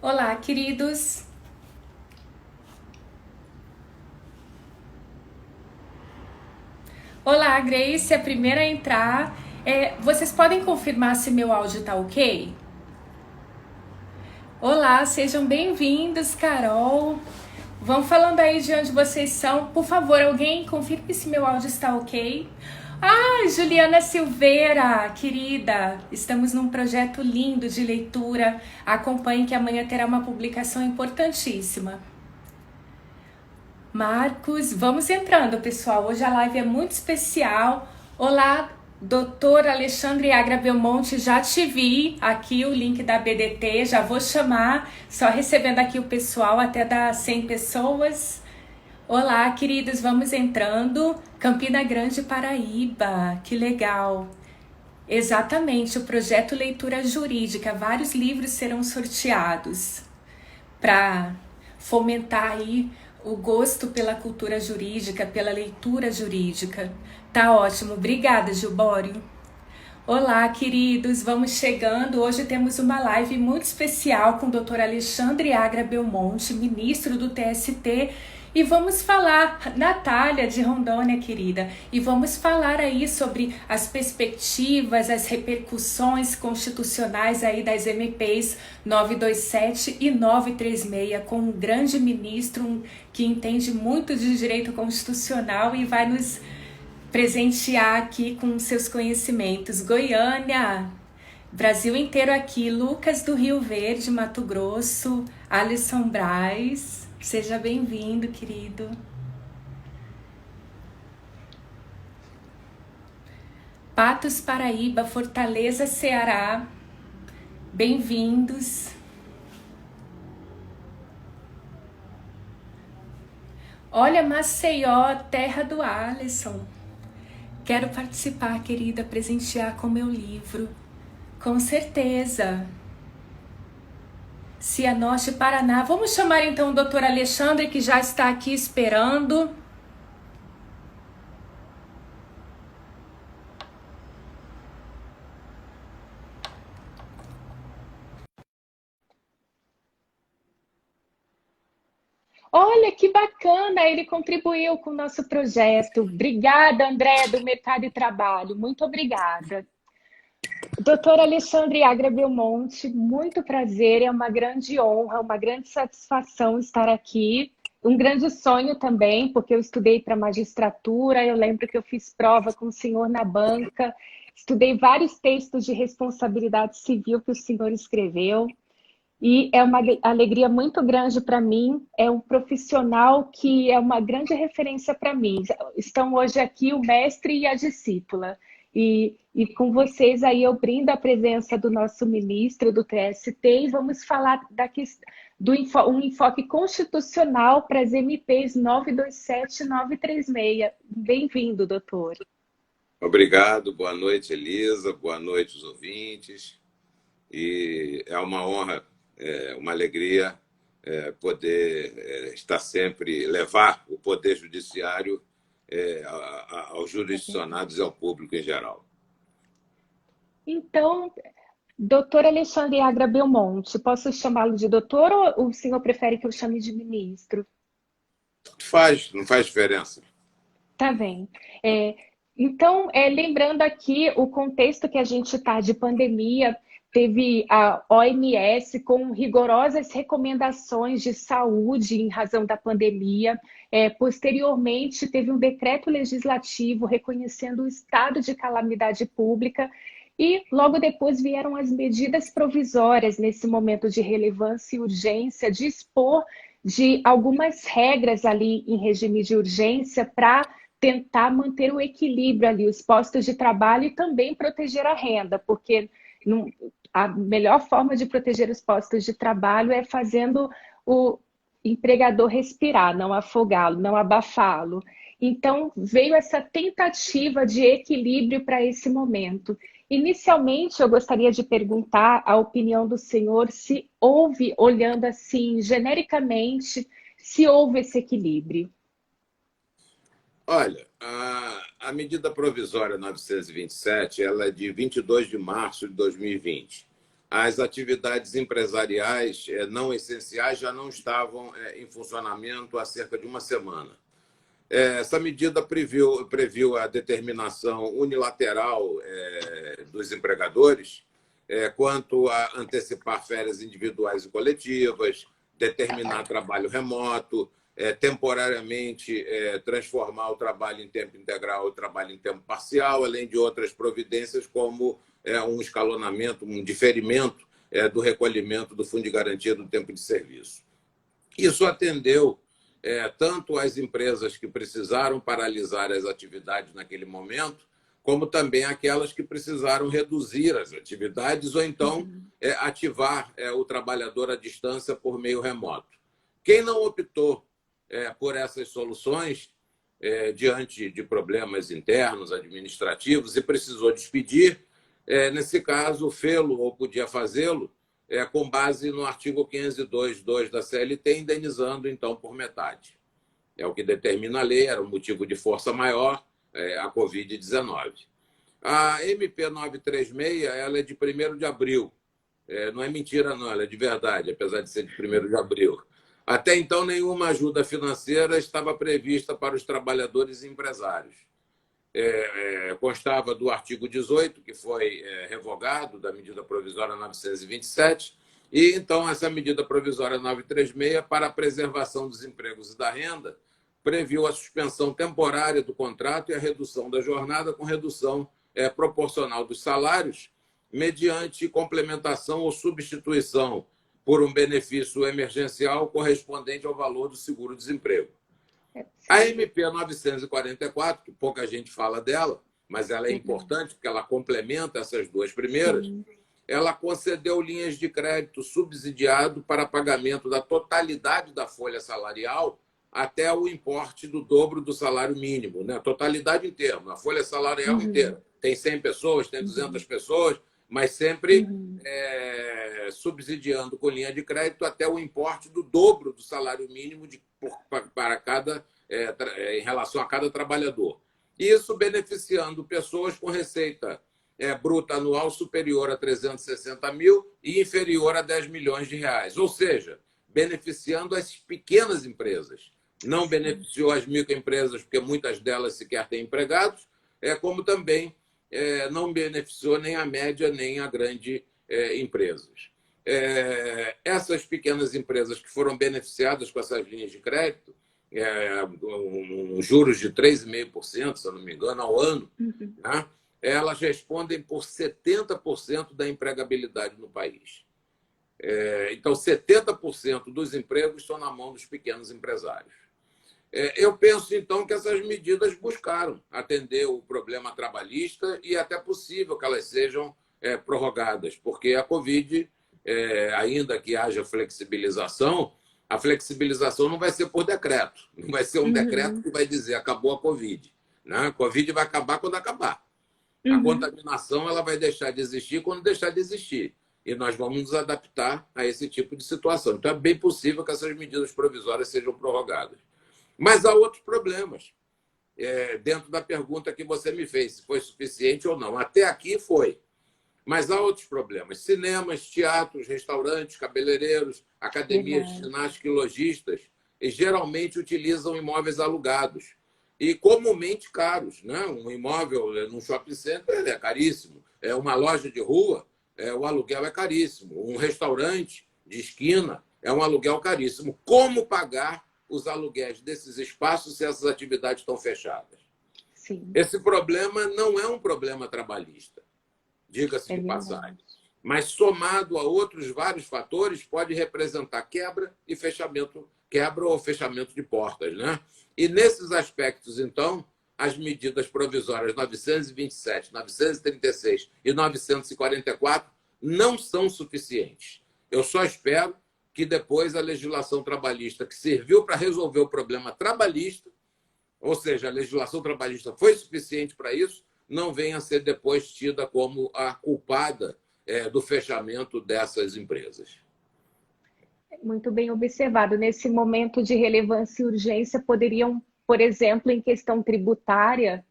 Olá, queridos. Olá, Grace, a primeira a entrar. Vocês podem confirmar se meu áudio tá ok? Olá, sejam bem-vindos, Carol. Vão falando aí de onde vocês são. Por favor, alguém confirme se meu áudio está ok. Ah, Juliana Silveira, querida, estamos num projeto lindo de leitura. Acompanhe que amanhã terá uma publicação importantíssima. Marcos, vamos entrando, pessoal. Hoje a live é muito especial. Olá, doutor Alexandre Agra Belmonte, já te vi aqui o link da BDT, já vou chamar, só recebendo aqui o pessoal até dar 100 pessoas. Olá, queridos, vamos entrando. Campina Grande, Paraíba, que legal. Exatamente, o projeto Leitura Jurídica, vários livros serão sorteados para fomentar aí o gosto pela cultura jurídica, pela leitura jurídica. Tá ótimo. Obrigada, Gilbório. Olá, queridos, vamos chegando. Hoje temos uma live muito especial com o Dr. Alexandre Agra Belmonte, ministro do TST, e vamos falar, Natália de Rondônia, querida, e vamos falar aí sobre as perspectivas, as repercussões constitucionais aí das MPs 927 e 936, com um grande ministro que entende muito de direito constitucional e vai nos presentear aqui com seus conhecimentos. Goiânia, Brasil inteiro aqui. Lucas do Rio Verde, Mato Grosso. Alisson Braz, seja bem-vindo, querido. Patos, Paraíba, Fortaleza, Ceará, bem-vindos. Olha, Maceió, terra do Alisson. Quero participar, querida, presentear com meu livro. Com certeza. Cianorte, Paraná. Vamos chamar então o doutor Alexandre, que já está aqui esperando. Olha que bacana, ele contribuiu com o nosso projeto. Obrigada, André, do Mercado e Trabalho. Muito obrigada. Doutor Alexandre Agra Belmonte, muito prazer, é uma grande honra, uma grande satisfação estar aqui. Um grande sonho também, porque eu estudei para magistratura, eu lembro que eu fiz prova com o senhor na banca, estudei vários textos de responsabilidade civil que o senhor escreveu. E é uma alegria muito grande para mim, é um profissional que é uma grande referência para mim. Estão hoje aqui o mestre e a discípula. E com vocês aí eu brindo a presença do nosso ministro do TST e vamos falar um enfoque constitucional para as MPs 927 e 936. Bem-vindo, doutor. Obrigado, boa noite, Elisa, boa noite, os ouvintes. E é uma honra, uma alegria poder estar sempre, levar o poder judiciário aos jurisdicionados e ao público em geral. Então, doutor Alexandre Agra Belmonte, posso chamá-lo de doutor ou o senhor prefere que eu chame de ministro? Não faz diferença. Tá bem. Então, lembrando aqui o contexto que a gente está de pandemia, teve a OMS com rigorosas recomendações de saúde em razão da pandemia. Posteriormente, teve um decreto legislativo reconhecendo o estado de calamidade pública e logo depois vieram as medidas provisórias nesse momento de relevância e urgência, de expor de algumas regras ali em regime de urgência para tentar manter o equilíbrio ali, os postos de trabalho e também proteger a renda, porque a melhor forma de proteger os postos de trabalho é fazendo o empregador respirar, não afogá-lo, não abafá-lo. Então, veio essa tentativa de equilíbrio para esse momento. Inicialmente, eu gostaria de perguntar a opinião do senhor se houve, olhando assim, genericamente, se houve esse equilíbrio. Olha, a medida provisória 927 ela é de 22 de março de 2020. as atividades empresariais não essenciais já não estavam em funcionamento há cerca de uma semana. Essa medida previu a determinação unilateral dos empregadores quanto a antecipar férias individuais e coletivas, determinar trabalho remoto, temporariamente transformar o trabalho em tempo integral e trabalho em tempo parcial, além de outras providências como um escalonamento, um diferimento do recolhimento do Fundo de Garantia do Tempo de Serviço. Isso atendeu tanto às empresas que precisaram paralisar as atividades naquele momento, como também aquelas que precisaram reduzir as atividades ou então ativar o trabalhador à distância por meio remoto. Quem não optou por essas soluções, diante de problemas internos, administrativos, e precisou despedir, nesse caso, fê-lo ou podia fazê-lo com base no artigo 502.2 da CLT, indenizando, então, por metade. É o que determina a lei, era um motivo de força maior, a Covid-19. A MP 936 ela é de 1º de abril. Não é mentira, não, ela é de verdade, apesar de ser de 1º de abril. Até então, nenhuma ajuda financeira estava prevista para os trabalhadores e empresários. Constava do artigo 18, que foi revogado, da medida provisória 927, e então essa medida provisória 936, para a preservação dos empregos e da renda, previu a suspensão temporária do contrato e a redução da jornada com redução proporcional dos salários, mediante complementação ou substituição por um benefício emergencial correspondente ao valor do seguro-desemprego. A MP 944, que pouca gente fala dela, mas ela é importante porque ela complementa essas duas primeiras, ela concedeu linhas de crédito subsidiado para pagamento da totalidade da folha salarial até o importe do dobro do salário mínimo, né? A totalidade inteira, a folha salarial inteira. Tem 100 pessoas, tem 200 pessoas, mas sempre subsidiando com linha de crédito até o importe do dobro do salário mínimo para cada, em relação a cada trabalhador. Isso beneficiando pessoas com receita bruta anual superior a 360 mil e inferior a 10 milhões de reais. Ou seja, beneficiando as pequenas empresas. Não beneficiou as microempresas, porque muitas delas sequer têm empregados, como também não beneficiou nem a média nem a grande empresas. Essas pequenas empresas que foram beneficiadas com essas linhas de crédito, juros de 3,5%, se eu não me engano, ao ano, né? Elas respondem por 70% da empregabilidade no país. Então, 70% dos empregos estão na mão dos pequenos empresários. Eu penso, então, que essas medidas buscaram atender o problema trabalhista e é até possível que elas sejam prorrogadas, porque a Covid, ainda que haja flexibilização, a flexibilização não vai ser por decreto, não vai ser um decreto que vai dizer acabou a Covid. Né? A Covid vai acabar quando acabar. A contaminação ela vai deixar de existir quando deixar de existir. E nós vamos nos adaptar a esse tipo de situação. Então, é bem possível que essas medidas provisórias sejam prorrogadas. Mas há outros problemas, dentro da pergunta que você me fez, se foi suficiente ou não. Até aqui foi. Mas há outros problemas. Cinemas, teatros, restaurantes, cabeleireiros, academias de ginástica e lojistas, e geralmente utilizam imóveis alugados. E comumente caros. Né? Um imóvel num shopping center é caríssimo. Uma loja de rua, o aluguel é caríssimo. Um restaurante de esquina é um aluguel caríssimo. Como pagar os aluguéis desses espaços se essas atividades estão fechadas? Sim. Esse problema não é um problema trabalhista, diga-se de passagem. Mas, somado a outros vários fatores, pode representar quebra ou fechamento de portas. Né? E, nesses aspectos, então, as medidas provisórias 927, 936 e 944 não são suficientes. Eu só espero que depois a legislação trabalhista, que serviu para resolver o problema trabalhista, ou seja, a legislação trabalhista foi suficiente para isso, não venha a ser depois tida como a culpada do fechamento dessas empresas. Muito bem observado. Nesse momento de relevância e urgência, poderiam, por exemplo, em questão tributária,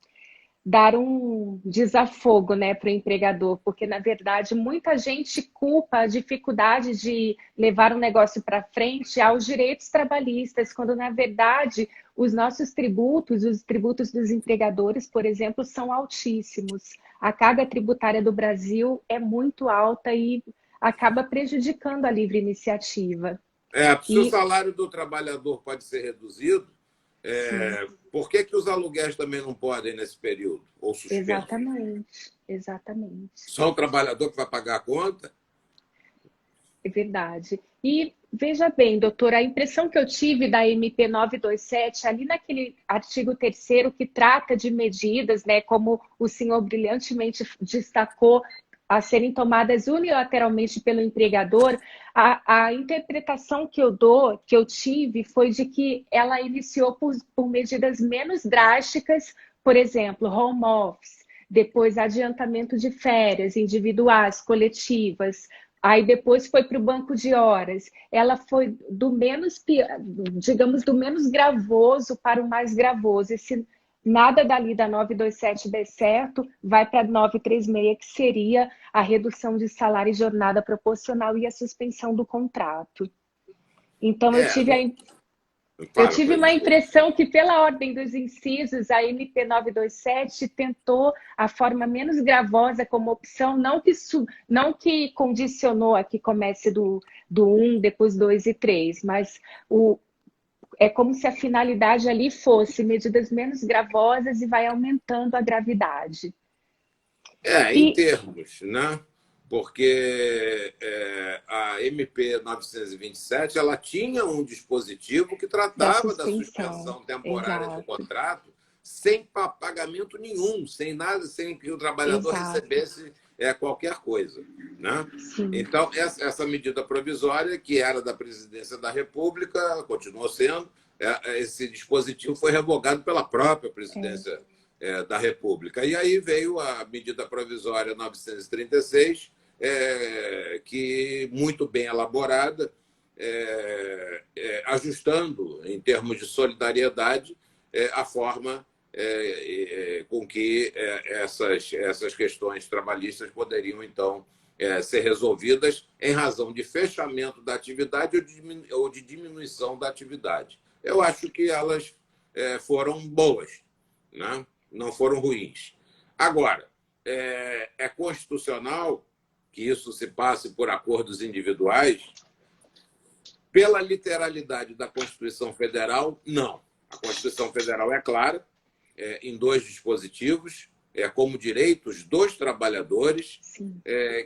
dar um desafogo, né, para o empregador, porque, na verdade, muita gente culpa a dificuldade de levar um negócio para frente aos direitos trabalhistas, quando, na verdade, os nossos tributos, os tributos dos empregadores, por exemplo, são altíssimos. A carga tributária do Brasil é muito alta e acaba prejudicando a livre iniciativa. Se o salário do trabalhador pode ser reduzido, por que os aluguéis também não podem nesse período? Ou suspensos? Exatamente, exatamente. Só o trabalhador que vai pagar a conta? É verdade. E veja bem, doutora, a impressão que eu tive da MP 927, ali naquele artigo 3º que trata de medidas, né, como o senhor brilhantemente destacou, a serem tomadas unilateralmente pelo empregador, a interpretação que eu tive, foi de que ela iniciou por medidas menos drásticas, por exemplo, home office, depois adiantamento de férias individuais, coletivas, aí depois foi para o banco de horas. Ela foi do menos, digamos, do menos gravoso para o mais gravoso. Esse nada dali da 927 der certo, vai para a 936, que seria a redução de salário e jornada proporcional e a suspensão do contrato. Então, eu tive uma impressão que, pela ordem dos incisos, a MP 927 tentou a forma menos gravosa como opção, não que condicionou a que comece do 1, depois 2 e 3, mas é como se a finalidade ali fosse medidas menos gravosas e vai aumentando a gravidade. Em termos, né? Porque a MP 927 ela tinha um dispositivo que tratava da suspensão temporária do contrato sem pagamento nenhum, sem nada, sem que o trabalhador recebesse qualquer coisa. Né? Então, essa medida provisória, que era da Presidência da República, continuou sendo, esse dispositivo foi revogado pela própria Presidência da República. E aí veio a medida provisória 936, que muito bem elaborada, ajustando, em termos de solidariedade, a forma com que essas questões trabalhistas poderiam, então, ser resolvidas em razão de fechamento da atividade ou de diminuição da atividade. Eu acho que elas foram boas, né? Não foram ruins. Agora, é constitucional que isso se passe por acordos individuais? Pela literalidade da Constituição Federal, não. A Constituição Federal é clara em 2 dispositivos, como direitos dos trabalhadores,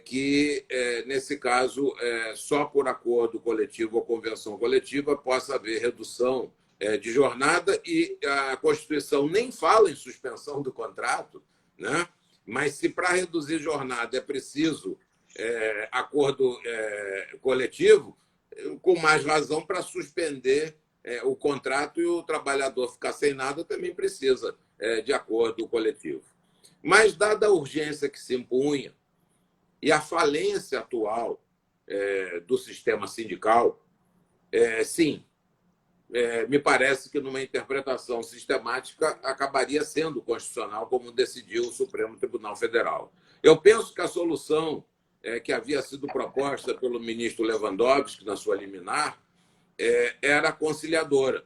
que, nesse caso, só por acordo coletivo ou convenção coletiva possa haver redução de jornada, e a Constituição nem fala em suspensão do contrato, né? Mas se para reduzir jornada é preciso acordo coletivo, com mais razão para suspender o contrato e o trabalhador ficar sem nada também precisa de acordo coletivo. Mas, dada a urgência que se impunha e a falência atual do sistema sindical, sim, me parece que, numa interpretação sistemática, acabaria sendo constitucional, como decidiu o Supremo Tribunal Federal. Eu penso que a solução que havia sido proposta pelo ministro Lewandowski, na sua liminar, era conciliadora.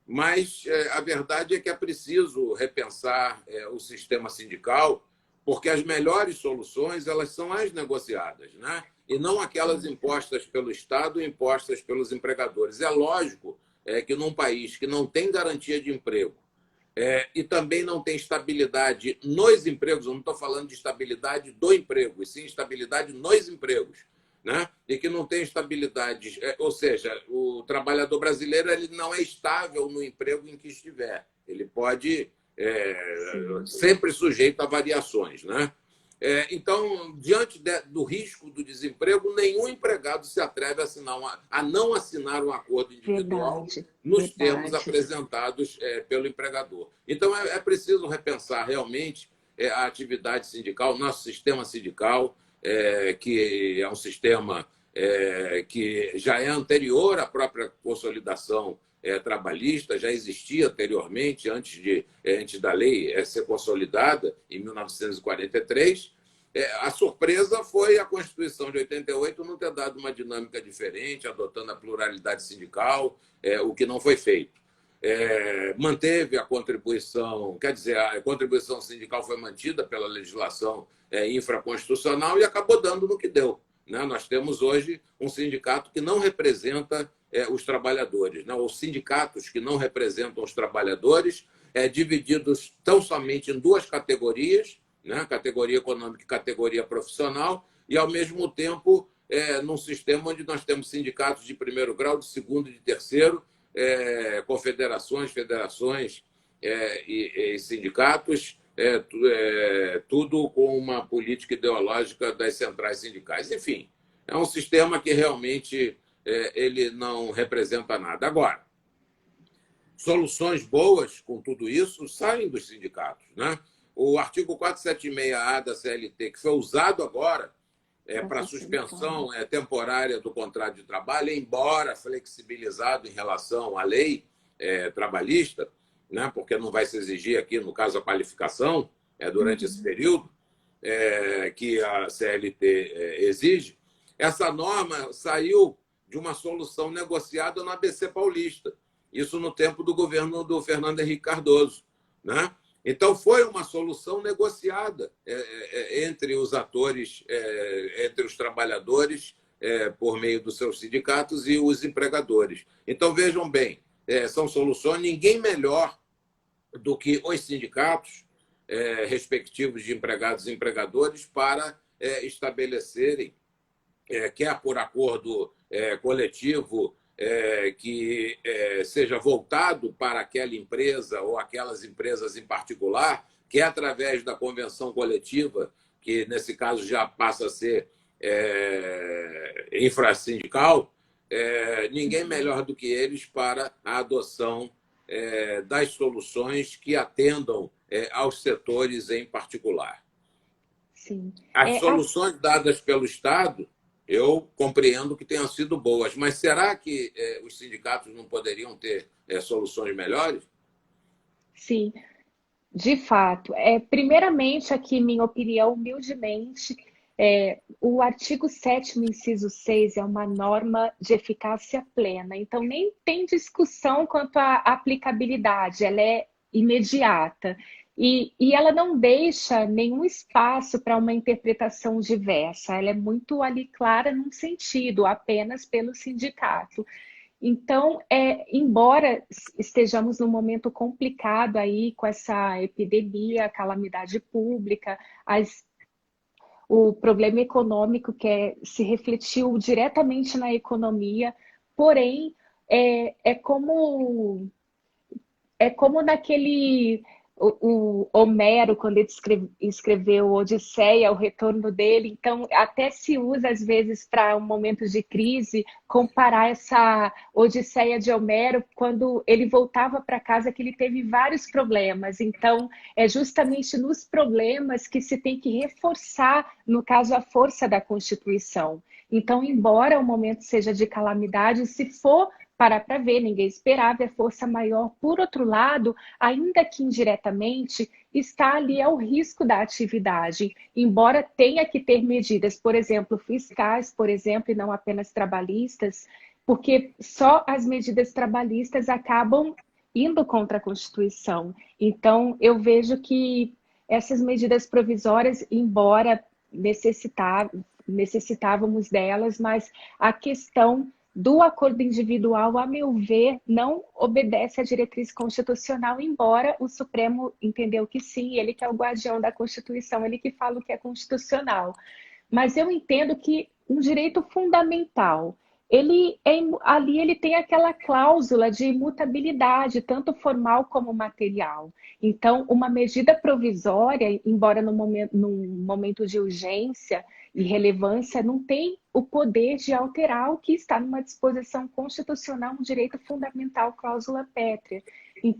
Mas a verdade é que é preciso repensar o sistema sindical, porque as melhores soluções elas são as negociadas, né? E não aquelas impostas pelo Estado e impostas pelos empregadores. É lógico que, num país que não tem garantia de emprego e também não tem estabilidade nos empregos, eu não estou falando de estabilidade do emprego, e sim estabilidade nos empregos, né? E que não tem estabilidade, ou seja, o trabalhador brasileiro ele não é estável no emprego em que estiver. Ele pode sempre sujeito a variações, né? Então, diante do risco do desemprego, nenhum empregado se atreve a não assinar um acordo individual nos termos apresentados pelo empregador. Então, é preciso repensar realmente a atividade sindical, nosso sistema sindical, que é um sistema que já é anterior à própria consolidação trabalhista, já existia anteriormente, antes da lei ser consolidada, em 1943. A surpresa foi a Constituição de 88 não ter dado uma dinâmica diferente, adotando a pluralidade sindical, o que não foi feito. Manteve a contribuição, quer dizer, a contribuição sindical foi mantida pela legislação infraconstitucional e acabou dando no que deu. Né? Nós temos hoje um sindicato que não representa os trabalhadores, né? Os sindicatos que não representam os trabalhadores, divididos tão somente em duas categorias, né? Categoria econômica e categoria profissional, e, ao mesmo tempo, num sistema onde nós temos sindicatos de primeiro grau, de segundo e de terceiro, confederações, federações e sindicatos, tudo com uma política ideológica das centrais sindicais. Enfim, é um sistema que realmente ele não representa nada. Agora, soluções boas com tudo isso saem dos sindicatos. Né? O artigo 476-A da CLT, que foi usado agora para suspensão temporária do contrato de trabalho, embora flexibilizado em relação à lei trabalhista, né? Porque não vai se exigir aqui, no caso, a qualificação durante esse período que a CLT exige, essa norma saiu de uma solução negociada no ABC Paulista, isso no tempo do governo do Fernando Henrique Cardoso. Né? Então, foi uma solução negociada entre os atores, entre os trabalhadores, por meio dos seus sindicatos, e os empregadores. Então, vejam bem, são soluções, ninguém melhor do que os sindicatos respectivos de empregados e empregadores para estabelecerem, quer por acordo coletivo, que seja voltado para aquela empresa ou aquelas empresas em particular, que é através da convenção coletiva, que nesse caso já passa a ser infrasindical, ninguém melhor do que eles para a adoção das soluções que atendam aos setores em particular. Sim. As soluções dadas pelo Estado, eu compreendo que tenham sido boas, mas será que os sindicatos não poderiam ter soluções melhores? Sim, de fato. Primeiramente, aqui, minha opinião, humildemente, o artigo 7º, inciso 6, é uma norma de eficácia plena, então nem tem discussão quanto à aplicabilidade, ela é imediata. E ela não deixa nenhum espaço para uma interpretação diversa, ela é muito ali clara num sentido, apenas pelo sindicato. Então, embora estejamos num momento complicado aí com essa epidemia, calamidade pública, o problema econômico se refletiu diretamente na economia, porém, é como naquele... O Homero, quando ele escreveu Odisseia, o retorno dele, então até se usa às vezes para um momento de crise, comparar essa Odisseia de Homero quando ele voltava para casa, que ele teve vários problemas. Então é justamente nos problemas que se tem que reforçar, no caso, a força da Constituição. Então, embora o momento seja de calamidade, se for parar para ver, ninguém esperava, é força maior. Por outro lado, ainda que indiretamente, está ali ao risco da atividade, embora tenha que ter medidas, por exemplo, fiscais, por exemplo, e não apenas trabalhistas, porque só as medidas trabalhistas acabam indo contra a Constituição. Então, eu vejo que essas medidas provisórias, embora necessitávamos delas, mas a questão do acordo individual, a meu ver, não obedece à diretriz constitucional, embora o Supremo entendeu que sim, ele que é o guardião da Constituição, ele que fala o que é constitucional. Mas eu entendo que um direito fundamental, ali ele tem aquela cláusula de imutabilidade, tanto formal como material. Então, uma medida provisória, embora num momento de urgência e relevância, não tem o poder de alterar o que está numa disposição constitucional, um direito fundamental, cláusula pétrea.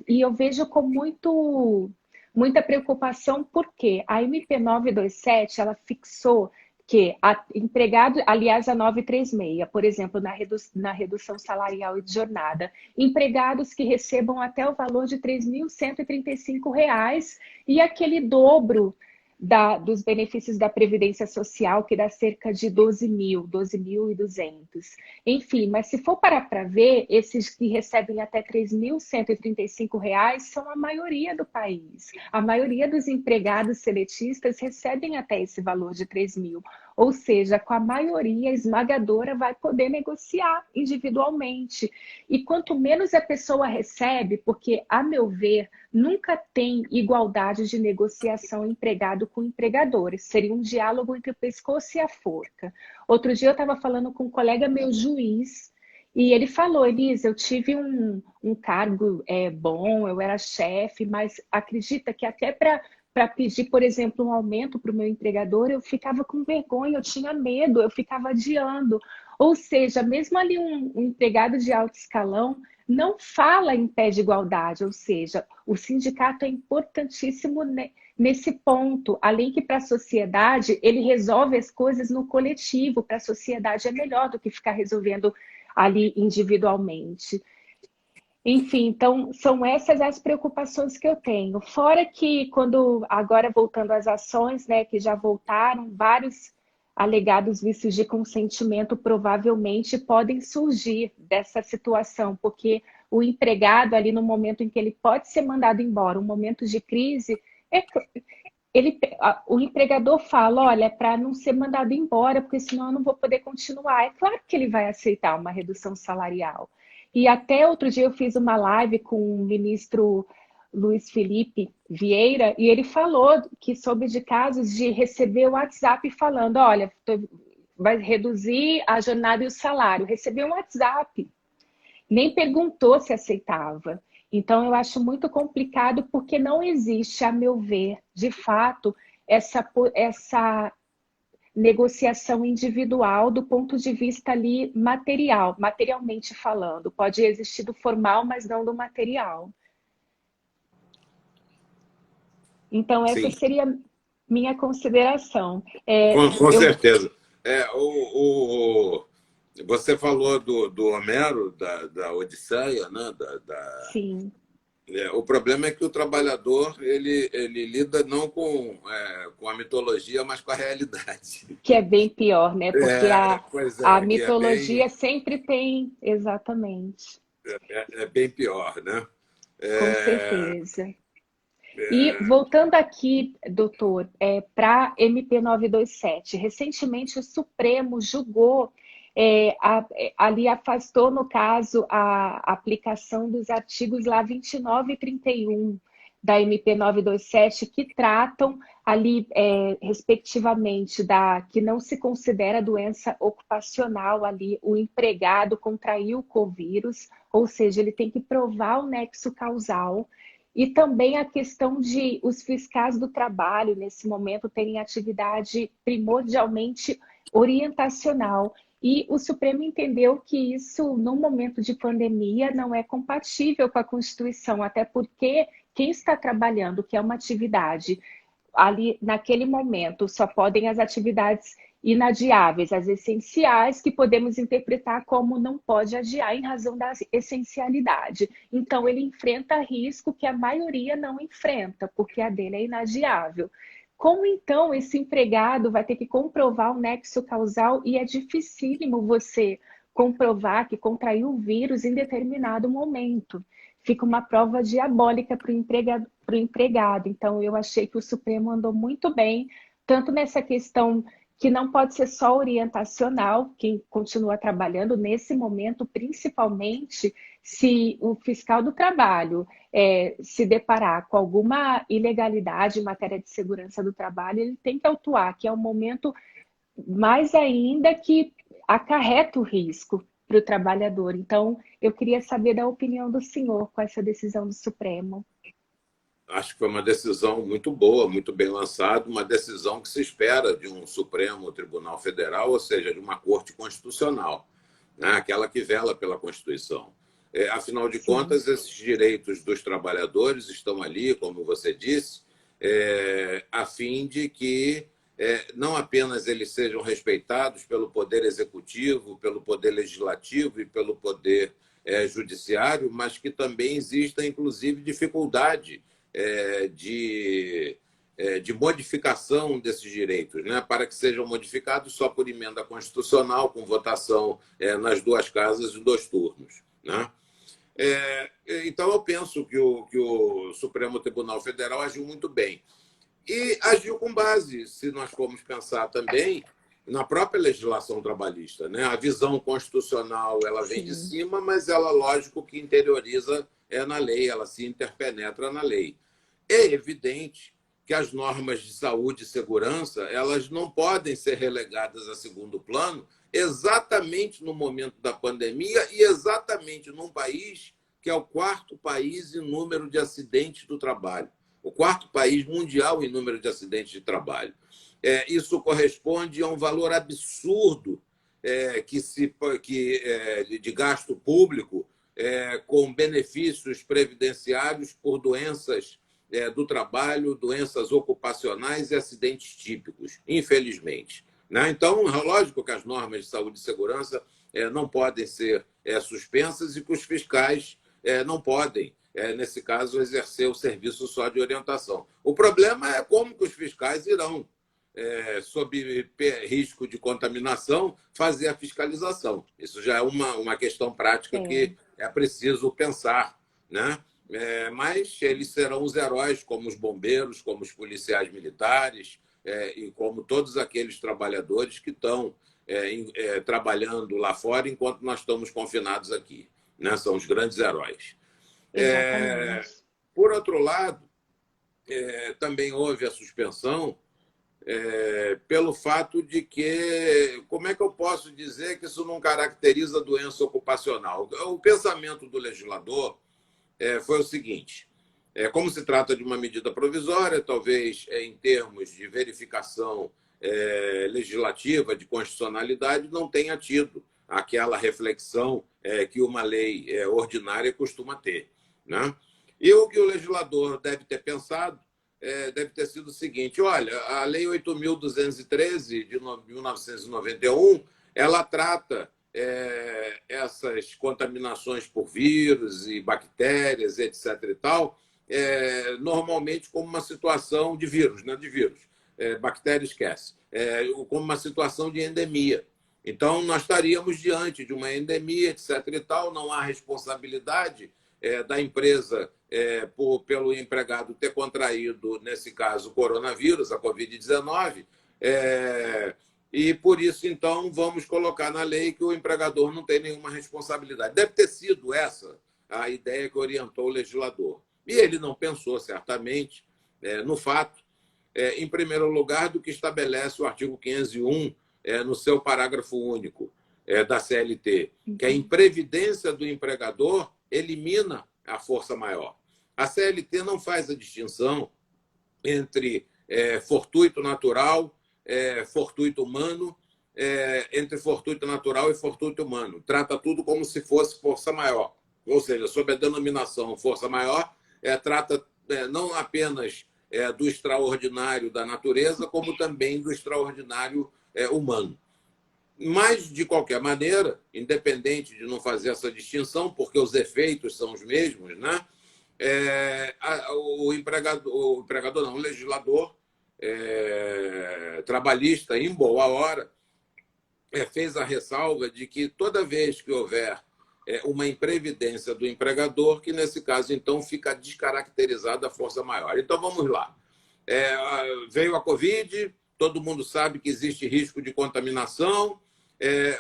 E eu vejo com muita preocupação, porque a MP 927, ela fixou empregado, aliás, a 936, por exemplo, na redução salarial e de jornada, empregados que recebam até o valor de R$ 3.135 e aquele dobro dos benefícios da Previdência Social, que dá cerca de 12.200. Enfim, mas se for parar para ver, esses que recebem até R$ 3.135 são a maioria do país. A maioria dos empregados seletistas recebem até esse valor de 3 mil. Ou seja, com a maioria esmagadora vai poder negociar individualmente. E quanto menos a pessoa recebe, porque, a meu ver, nunca tem igualdade de negociação empregado com empregadores. Seria um diálogo entre o pescoço e a forca. Outro dia eu estava falando com um colega meu, juiz, e ele falou: Elisa, eu tive um cargo bom, eu era chefe, mas acredita que até para pedir, por exemplo, um aumento para o meu empregador, eu ficava com vergonha, eu tinha medo, eu ficava adiando. Ou seja, mesmo ali um empregado de alto escalão não fala em pé de igualdade, ou seja, o sindicato é importantíssimo nesse ponto. Além que para a sociedade, ele resolve as coisas no coletivo, para a sociedade é melhor do que ficar resolvendo ali individualmente. Enfim, então, são essas as preocupações que eu tenho. Fora que, agora voltando às ações, né, que já voltaram, vários alegados vícios de consentimento provavelmente podem surgir dessa situação, porque o empregado ali no momento em que ele pode ser mandado embora, um momento de crise, o empregador fala: olha, é para não ser mandado embora, porque senão eu não vou poder continuar. É claro que ele vai aceitar uma redução salarial. E até outro dia eu fiz uma live com o ministro Luiz Felipe Vieira, e ele falou que soube de casos de receber o WhatsApp falando: olha, vai reduzir a jornada e o salário. Recebeu um WhatsApp, nem perguntou se aceitava. Então, eu acho muito complicado porque não existe, a meu ver, de fato, essa negociação individual do ponto de vista ali materialmente falando. Pode existir do formal, mas não do material. Então, essa Sim, seria minha consideração. com certeza. Você falou do Homero, da Odisseia, né? Sim. O problema é que o trabalhador ele lida não com a mitologia, mas com a realidade. Que é bem pior, né? Porque Pois a é, que é mitologia sempre tem, exatamente, bem pior, né? com É, certeza. E voltando aqui, doutor, para MP 927, recentemente o Supremo julgou, ali afastou, no caso, a aplicação dos artigos lá 29 e 31 da MP 927, que tratam ali, respectivamente, que não se considera doença ocupacional ali, o empregado contraiu o covírus, ou seja, ele tem que provar o nexo causal. E também a questão de os fiscais do trabalho, nesse momento, terem atividade primordialmente orientacional. E o Supremo entendeu que isso, no momento de pandemia, não é compatível com a Constituição, até porque quem está trabalhando, que é uma atividade, ali naquele momento, só podem as atividades inadiáveis, as essenciais, que podemos interpretar como não pode adiar em razão da essencialidade. Então, ele enfrenta risco que a maioria não enfrenta, porque a dele é inadiável. Como então esse empregado vai ter que comprovar o nexo causal e é dificílimo você comprovar que contraiu o vírus em determinado momento? Fica uma prova diabólica para o empregado. Então, eu achei que o Supremo andou muito bem, tanto nessa questão que não pode ser só orientacional, quem continua trabalhando nesse momento, principalmente se o fiscal do trabalho se deparar com alguma ilegalidade em matéria de segurança do trabalho, ele tem que autuar, que é um momento mais ainda que acarreta o risco para o trabalhador. Então, eu queria saber da opinião do senhor com essa decisão do Supremo. Acho que foi uma decisão muito boa, muito bem lançada, uma decisão que se espera de um Supremo Tribunal Federal, ou seja, de uma Corte Constitucional, né? Aquela que vela pela Constituição. Afinal de contas, esses direitos dos trabalhadores estão ali, como você disse, a fim de que não apenas eles sejam respeitados pelo poder executivo, pelo poder legislativo e pelo poder judiciário, mas que também exista, inclusive, dificuldade de modificação desses direitos, né, para que sejam modificados só por emenda constitucional, com votação nas duas casas e 2 turnos. Né? Então, eu penso que o Supremo Tribunal Federal agiu muito bem. E agiu com base, se nós formos pensar também, na própria legislação trabalhista. Né? A visão constitucional ela vem de cima, mas ela, lógico, que interioriza na lei, ela se interpenetra na lei. É evidente que as normas de saúde e segurança elas não podem ser relegadas a segundo plano exatamente no momento da pandemia e exatamente num país que é o 4º país em número de acidentes do trabalho, o 4º país mundial em número de acidentes de trabalho. Isso corresponde a um valor absurdo de gasto público com benefícios previdenciários por doenças do trabalho, doenças ocupacionais e acidentes típicos, infelizmente. Né? Então, lógico que as normas de saúde e segurança não podem ser suspensas e que os fiscais não podem, nesse caso, exercer o serviço só de orientação. O problema é como que os fiscais irão, sob risco de contaminação, fazer a fiscalização. Isso já é uma questão prática que é preciso pensar, né? Mas eles serão os heróis, como os bombeiros, como os policiais militares e como todos aqueles trabalhadores que estão trabalhando lá fora enquanto nós estamos confinados aqui. Né? São os grandes heróis. Por outro lado, também houve a suspensão pelo fato de que, como é que eu posso dizer que isso não caracteriza doença ocupacional? O pensamento do legislador foi o seguinte: como se trata de uma medida provisória, talvez em termos de verificação legislativa, de constitucionalidade, não tenha tido aquela reflexão que uma lei ordinária costuma ter. Né? E o que o legislador deve ter pensado deve ter sido o seguinte: olha, a Lei 8.213 de 1991, ela trata essas contaminações por vírus e bactérias, etc. e tal, normalmente como uma situação de vírus, né? De vírus. Bactéria esquece. Como uma situação de endemia. Então, nós estaríamos diante de uma endemia, etc. e tal, não há responsabilidade da empresa pelo empregado ter contraído, nesse caso, o coronavírus, a Covid-19, e por isso, então, vamos colocar na lei que o empregador não tem nenhuma responsabilidade. Deve ter sido essa a ideia que orientou o legislador. E ele não pensou, certamente, no fato, em primeiro lugar, do que estabelece o artigo 501 no seu parágrafo único da CLT, que a imprevidência do empregador elimina a força maior. A CLT não faz a distinção entre fortuito natural, fortuito humano, entre fortuito natural e fortuito humano. Trata tudo como se fosse força maior. Ou seja, sob a denominação força maior, trata não apenas do extraordinário da natureza, como também do extraordinário humano. Mas, de qualquer maneira, independente de não fazer essa distinção, porque os efeitos são os mesmos, né? O empregador não, o legislador trabalhista, em boa hora, fez a ressalva de que toda vez que houver uma imprevidência do empregador, que nesse caso, então, fica descaracterizada a força maior. Então, vamos lá. Veio a Covid, todo mundo sabe que existe risco de contaminação,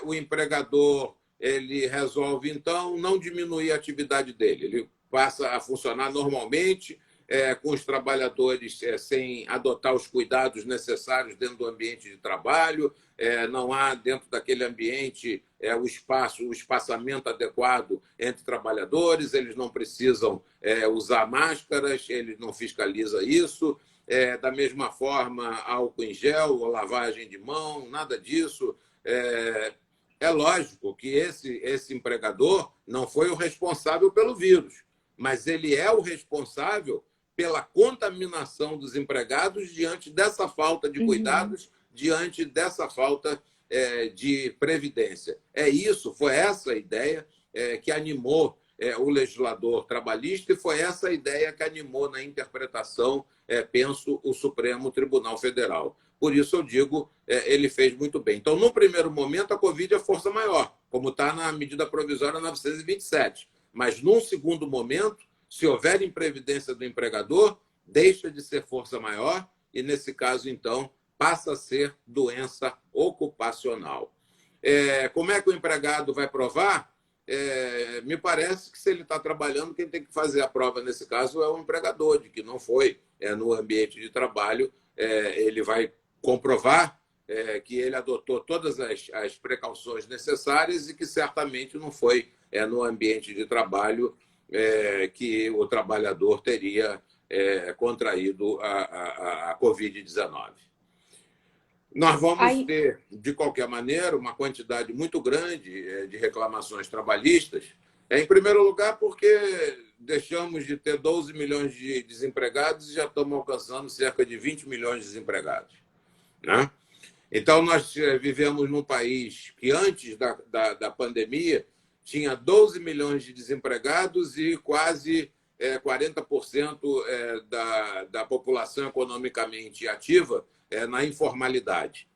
o empregador ele resolve, então, não diminuir a atividade dele. Ele passa a funcionar normalmente, com os trabalhadores sem adotar os cuidados necessários dentro do ambiente de trabalho, não há dentro daquele ambiente o espaçamento adequado entre trabalhadores, eles não precisam usar máscaras, ele não fiscaliza isso. Da mesma forma, álcool em gel, ou lavagem de mão, nada disso. É lógico que esse empregador não foi o responsável pelo vírus, mas ele é o responsável pela contaminação dos empregados diante dessa falta de cuidados, diante dessa falta de previdência. Foi essa a ideia que animou o legislador trabalhista e foi essa a ideia que animou na interpretação, penso, o Supremo Tribunal Federal. Por isso eu digo, ele fez muito bem. Então, no primeiro momento, a Covid é força maior, como está na medida provisória 927. Mas, num segundo momento, se houver imprevidência do empregador, deixa de ser força maior e, nesse caso, então, passa a ser doença ocupacional. Como é que o empregado vai provar? Me parece que, se ele está trabalhando, quem tem que fazer a prova, nesse caso, é o empregador, de que não foi no ambiente de trabalho. Ele vai comprovar que ele adotou todas as precauções necessárias e que certamente não foi no ambiente de trabalho que o trabalhador teria contraído a Covid-19. Nós vamos ter, de qualquer maneira, uma quantidade muito grande de reclamações trabalhistas, em primeiro lugar, porque deixamos de ter 12 milhões de desempregados e já estamos alcançando cerca de 20 milhões de desempregados, né? Então, nós vivemos num país que, antes da pandemia, tinha 12 milhões de desempregados e quase 40% da população economicamente ativa na informalidade.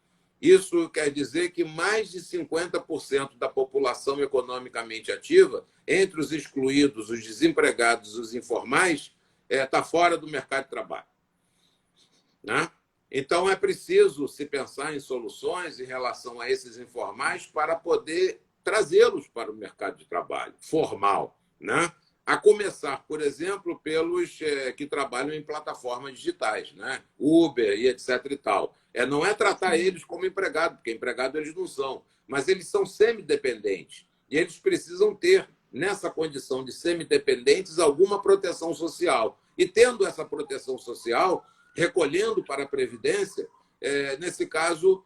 Isso quer dizer que mais de 50% da população economicamente ativa, entre os excluídos, os desempregados e os informais, está fora do mercado de trabalho, né? Então, é preciso se pensar em soluções em relação a esses informais para poder trazê-los para o mercado de trabalho formal, né? A começar, por exemplo, pelos que trabalham em plataformas digitais, né? Uber e etc. e tal. Não é tratar eles como empregado, porque empregado eles não são, mas eles são semidependentes. E eles precisam ter, nessa condição de semidependentes, alguma proteção social. E tendo essa proteção social, recolhendo para a Previdência, nesse caso,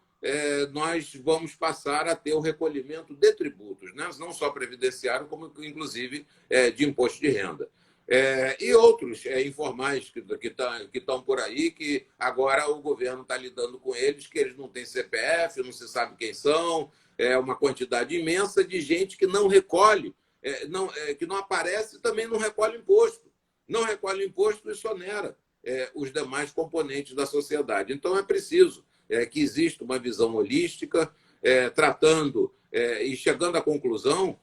nós vamos passar a ter o recolhimento de tributos, né? Não só previdenciário, como inclusive de imposto de renda. E outros informais que estão por aí, que agora o governo está lidando com eles, que eles não têm CPF, não se sabe quem são, uma quantidade imensa de gente que não recolhe, que não aparece e também não recolhe imposto. Não recolhe imposto e sonera os demais componentes da sociedade. Então, é preciso que exista uma visão holística, tratando e chegando à conclusão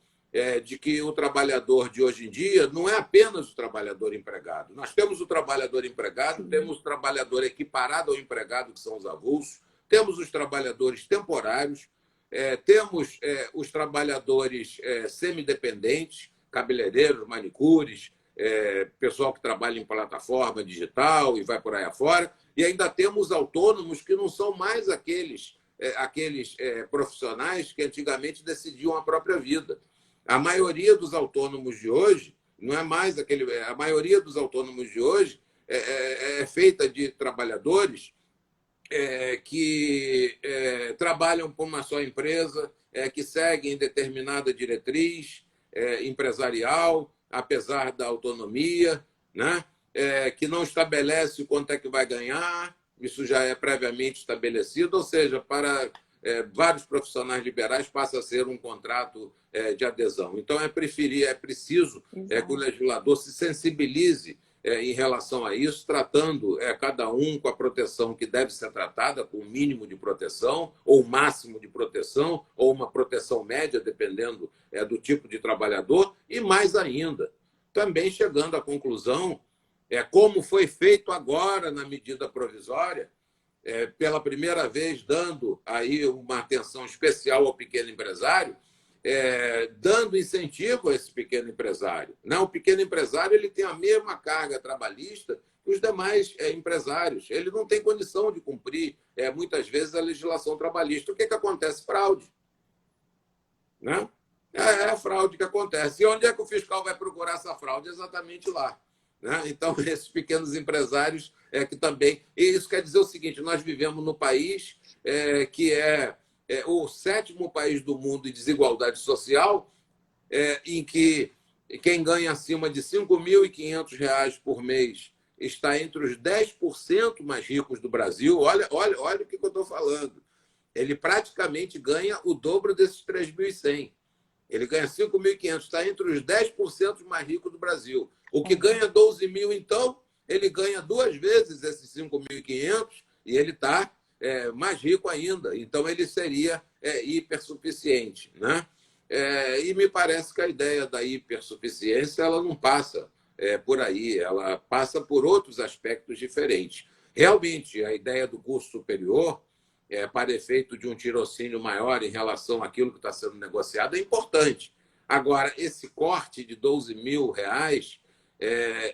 de que o trabalhador de hoje em dia não é apenas o trabalhador empregado. Nós temos o trabalhador empregado, temos o trabalhador equiparado ao empregado, que são os avulsos, temos os trabalhadores temporários, temos os trabalhadores semidependentes, cabeleireiros, manicures, pessoal que trabalha em plataforma digital e vai por aí afora, e ainda temos autônomos que não são mais aqueles profissionais que antigamente decidiam a própria vida. A maioria dos autônomos de hoje não é mais aquele. A maioria dos autônomos de hoje é feita de trabalhadores que trabalham por uma só empresa, que seguem determinada diretriz empresarial, apesar da autonomia, né? Que não estabelece quanto é que vai ganhar, isso já é previamente estabelecido, ou seja, para vários profissionais liberais passa a ser um contrato de adesão. Então, é preciso que o legislador se sensibilize em relação a isso, tratando cada um com a proteção que deve ser tratada, com o mínimo de proteção, ou o máximo de proteção, ou uma proteção média, dependendo do tipo de trabalhador, e mais ainda, também chegando à conclusão, como foi feito agora na medida provisória, pela primeira vez dando aí uma atenção especial ao pequeno empresário, dando incentivo a esse pequeno empresário. Não, o pequeno empresário ele tem a mesma carga trabalhista que os demais empresários. Ele não tem condição de cumprir, muitas vezes, a legislação trabalhista. O que acontece? Fraude. Né? É a fraude que acontece. E onde é que o fiscal vai procurar essa fraude? Exatamente lá. Né? Então, esses pequenos empresários que também... E isso quer dizer o seguinte, nós vivemos no país que é o 7º país do mundo em desigualdade social, em que quem ganha acima de R$ 5.500 por mês está entre os 10% mais ricos do Brasil. Olha o que eu estou falando. Ele praticamente ganha o dobro desses 3.100. Ele ganha 5.500, está entre os 10% mais ricos do Brasil. O que ganha 12 mil, então, ele ganha 2 vezes esses 5.500 e ele está mais rico ainda. Então, ele seria hipersuficiente, né? E me parece que a ideia da hipersuficiência ela não passa por aí, ela passa por outros aspectos diferentes. Realmente, a ideia do curso superior, para efeito de um tirocínio maior em relação àquilo que está sendo negociado, é importante. Agora, esse corte de 12 mil reais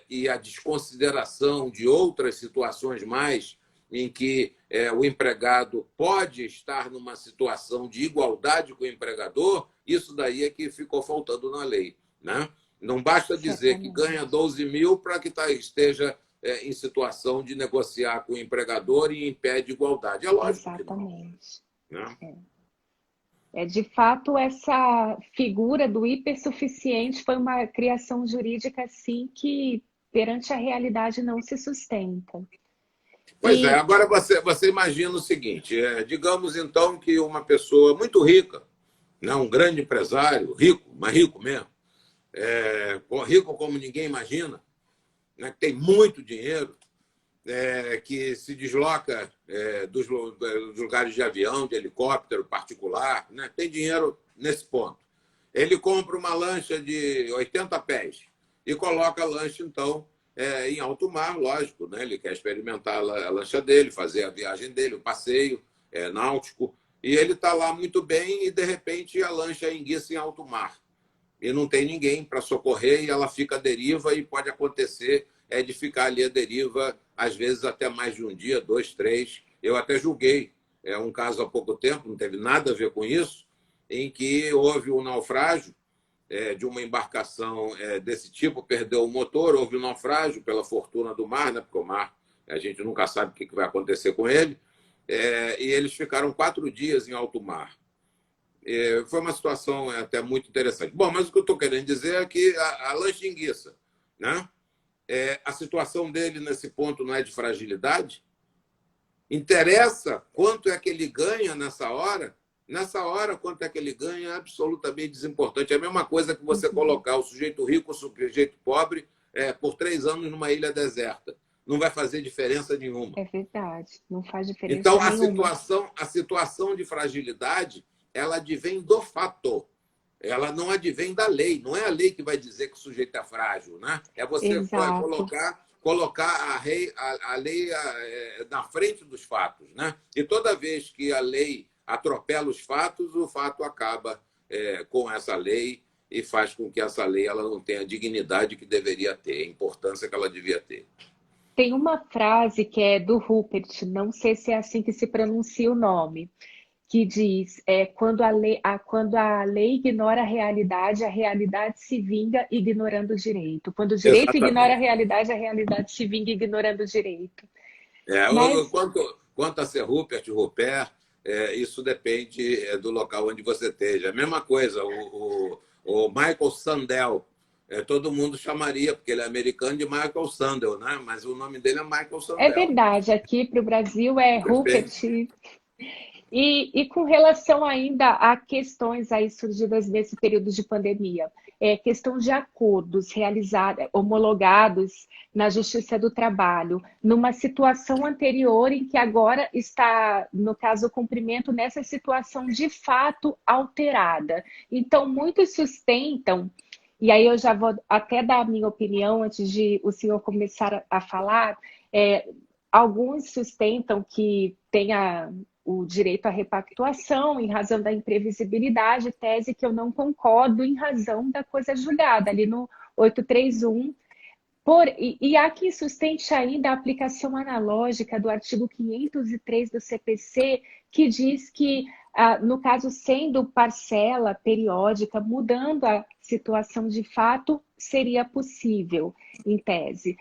e a desconsideração de outras situações mais em que o empregado pode estar numa situação de igualdade com o empregador, isso daí é que ficou faltando na lei, né? Não basta dizer que ganha 12 mil para que esteja em situação de negociar com o empregador e impede igualdade. É lógico. Exatamente. Que não, né? De fato, essa figura do hipersuficiente foi uma criação jurídica assim que, perante a realidade, não se sustenta. Pois é, agora você imagina o seguinte, digamos então que uma pessoa muito rica, né, um grande empresário, rico, mas rico mesmo, rico como ninguém imagina, né, que tem muito dinheiro, que se desloca dos lugares de avião, de helicóptero particular, né, tem dinheiro nesse ponto. Ele compra uma lancha de 80 pés e coloca a lancha, então, em alto mar, lógico, né? Ele quer experimentar a lancha dele, fazer a viagem dele, o passeio náutico, e ele está lá muito bem e, de repente, a lancha enguiça em alto mar. E não tem ninguém para socorrer e ela fica à deriva e pode acontecer de ficar ali à deriva, às vezes até mais de um dia, 2, 3. Eu até julguei um caso há pouco tempo, não teve nada a ver com isso, em que houve um naufrágio de uma embarcação desse tipo, perdeu o motor, houve um naufrágio pela fortuna do mar, né? Porque o mar, a gente nunca sabe o que vai acontecer com ele, e eles ficaram 4 dias em alto mar. Foi uma situação até muito interessante. Bom, mas o que eu estou querendo dizer é que a lancha enguiça, né? A situação dele nesse ponto não é de fragilidade? Interessa quanto é que ele ganha nessa hora? Nessa hora, quanto é que ele ganha é absolutamente desimportante. É a mesma coisa que você colocar o sujeito rico, o sujeito pobre, por 3 anos numa ilha deserta. Não vai fazer diferença nenhuma. É verdade, não faz diferença então, nenhuma. A situação de fragilidade, ela advém do fato. Ela não advém da lei. Não é a lei que vai dizer que o sujeito é frágil, né? É você colocar a lei na frente dos fatos, né? E toda vez que a lei atropela os fatos, o fato acaba com essa lei e faz com que essa lei ela não tenha a dignidade que deveria ter, a importância que ela devia ter. Tem uma frase que é do Rupert, não sei se é assim que se pronuncia o nome, que diz, quando a lei ignora a realidade se vinga ignorando o direito. Quando o direito ignora a realidade se vinga ignorando o direito. Mas... Quanto a ser Rupert, isso depende do local onde você esteja. A mesma coisa, o Michael Sandel, todo mundo chamaria, porque ele é americano, de Michael Sandel, né? Mas o nome dele é Michael Sandel. É verdade, aqui para o Brasil é Rupert. E com relação ainda a questões aí surgidas nesse período de pandemia, questão de acordos realizados, homologados na Justiça do Trabalho, numa situação anterior em que agora está, no caso, o cumprimento nessa situação de fato alterada. Então, muitos sustentam, e aí eu já vou até dar a minha opinião antes de o senhor começar a falar, alguns sustentam que tenha o direito à repactuação em razão da imprevisibilidade, tese que eu não concordo em razão da coisa julgada, ali no 831. E há quem sustente ainda a aplicação analógica do artigo 503 do CPC, que diz que, no caso sendo parcela periódica, mudando a situação de fato, seria possível, em tese.